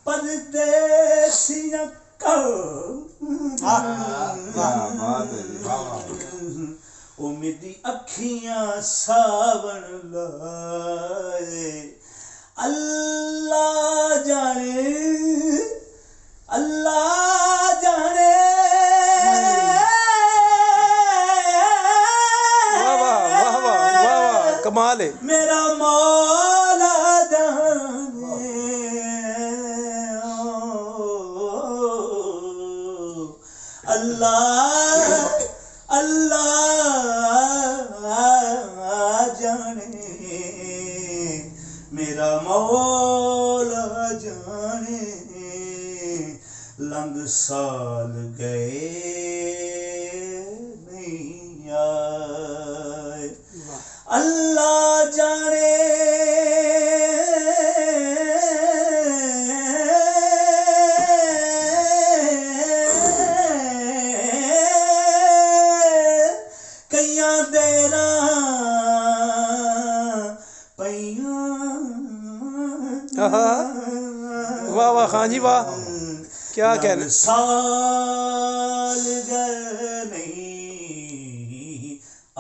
परदेसिया को ओ मेरी अखियां सावन लाए अल्लाह जाने कमाल है मेरा मौला जाने अल्लाह जाने मेरा मौला जाने लंघ साल गए नहीं आए अल्लाह जाने कईयां देरा वाह वाह खान जी वाह क्या कहना साल गए नहीं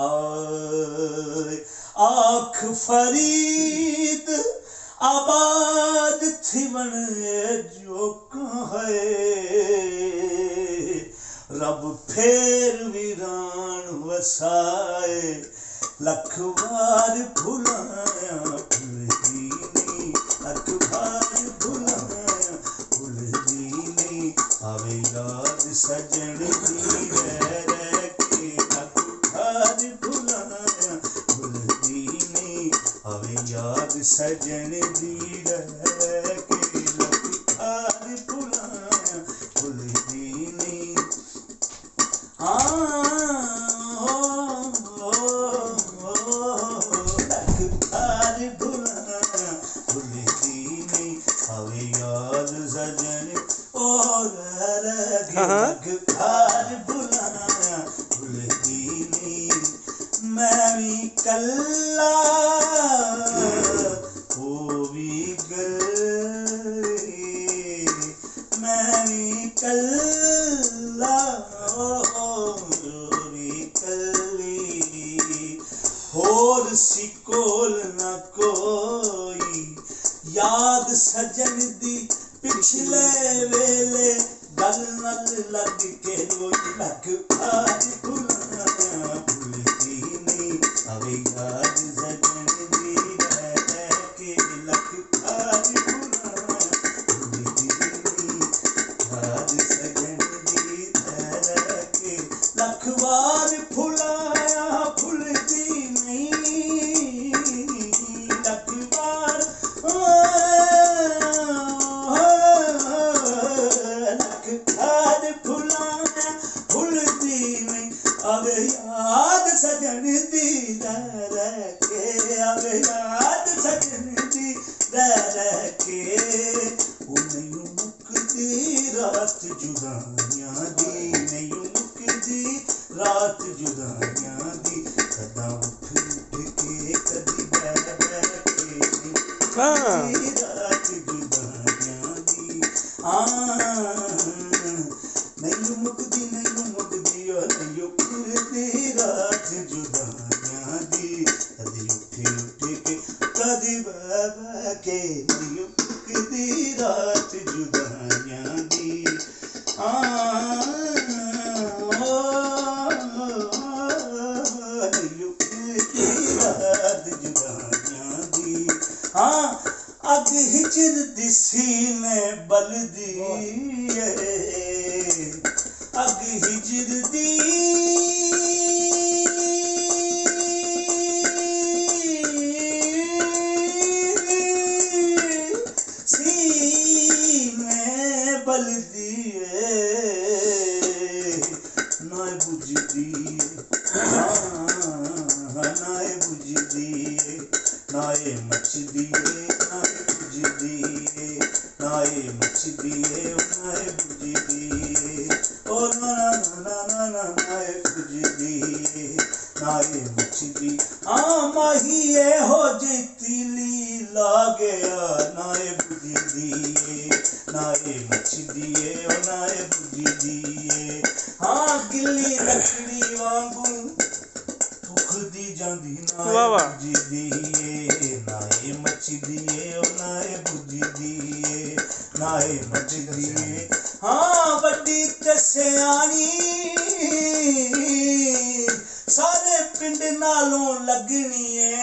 आए आख फरीद आबाद थी वन जो कहे रब फेर वीरान वसाए लख बार भुलाया भुलदी नहीं लख बार भुलाया भुलदी नहीं आवे याद सजन दी रह के लख बार भुलाया भुलदी नहीं आवे याद सजन दी रह के लख बार भुलाया भुलदी नहीं मैं भी कल्ला वो भी गए मैं भी कल्ला वो भी कल्ली होर सिकोल न कोई याद सजन दी पिछले वेले गल नल लग के रोई लग आज भुलाया भुलदी नहीं अवे याद सजन दी रह के लग आज भुलाया भुलदी नहीं याद सजन दी रह के लख बार भुलाया भुलदी नहीं लख बार अब याद सजन दी रह के अब याद सजन दी रह के ओ नहीं मुकदी रात जुदाइयां दी नहीं मुकदी रात जुदाइयां दी कदा उठ के कदी बह के रात जुदाइयां दी नहीं मुकदी ओ नहीं मुकदी रात जुदाइयां दी कदी उठ के कदी बह के नहीं मुकदी रात जुदाइयां दी नहीं मुकदी रात जुदाइयां दी अग हिजर दी सीने बलदी अग हिजर दी सीने बलदी नाए बुझदी नाए बुझदी नाए मचदी नाए बुझदी नाए मचदी नाए बुझदी ओ ना ना ना ना नाए बुझदी नाए मचदी माहिए हो जितली ला गया नाए बुझदी ਨਾ ਇਹ ਮੱਚਦੀ ਏ ਨਾ ਇਹ ਬੁਝਦੀ ਏ ਹਾਂ ਗਿੱਲੀ ਲੱਕੜੀ ਵਾਂਗੂ ਸੁੱਕਦੀ ਜਾਂਦੀ ਨਾ ਵਾਹ ਵਾਹ। ਇਹ ਬੁਝਦੀ ਏ ਨਾ ਇਹ ਮੱਚਦੀ ਏ ਨਾ ਇਹ ਬੁਝਦੀ ਏ ਨਾ ਇਹ ਮੱਚਦੀ ਏ ਹਾਂ ਵੱਡੀ ਤੇ ਸਿਆਣੀ ਸਾਰੇ ਪਿੰਡ ਨਾਲੋਂ ਲੱਗਣੀ ਏ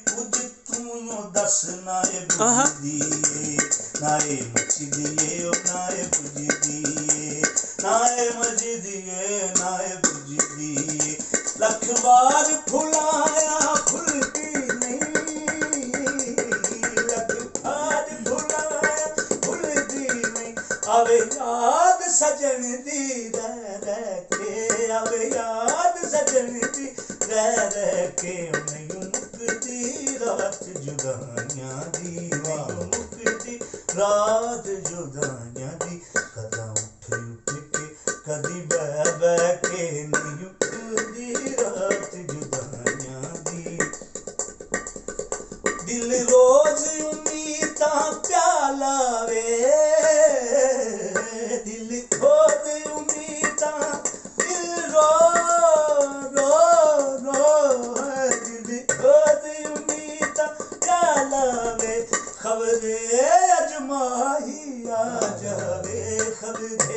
ਕੁਝ ਤੂੰ ਦੱਸ ਨਾ ਇਹ ਬੁਝਦੀ ਏ ਨਾ ਇਹ ਮੱਚਦੀ ਏ ਨਾ ਇਹ ਬੁਝਦੀ ਏ ਨਾ ਇਹ ਮੱਚਦੀ ਏ ਨਾ ਇਹ ਬੁਝਦੀ ਏ ਲੱਖ ਵਾਰ ਫੁਲਾਇਆ ਫੁੱਲਦੀ ਨਹੀਂ ਲੱਖ ਵਾਰ ਫੁਲਾਇਆ ਫੁੱਲਦੀ ਨਹੀਂ ਆਵੇ ਯਾਦ ਸਜਣ ਦੀ ਰਹਿ ਕੇ ਆਵੇ ਯਾਦ ਸਜਣ ਦੀ ਰਹਿ ਕੇ ਮੈਨੂੰ ਮੁੱਕਦੀ ਰਾਤ ਜੁਦਾਈਆਂ ਦੀ ਮੈਨੂੰ ਮੁੱਕਦੀ ਰਾਤ ਜੁਦਾਈਆਂ ਦੀ ਕਦਾਂ ਉੱਠ ਕੇ ਕਦੀ ਬਹਿ ਕੇ ਨਹੀਂ ਮੁੱਕਦੀ ਰਾਤ ਜੁਦਾਈਆਂ ਦੀ ਦਿਲ ਰੋਜ਼ ਉਮੀਦਾਂ ਪਿਆਲਾ ਵੇ ਦਿਲ ਰੋਜ਼ ਉਮੀਦਾਂ ਦਿਲ ਰੋ ਦਿਲ ਰੋਜ਼ ਉਮੀਦਾਂ ਪਿਆਲਾ ਵੇ ਖਬਰੇ ਅਜਮਾਈ ਆ ਜਾਵੇ ਖਬਰੇ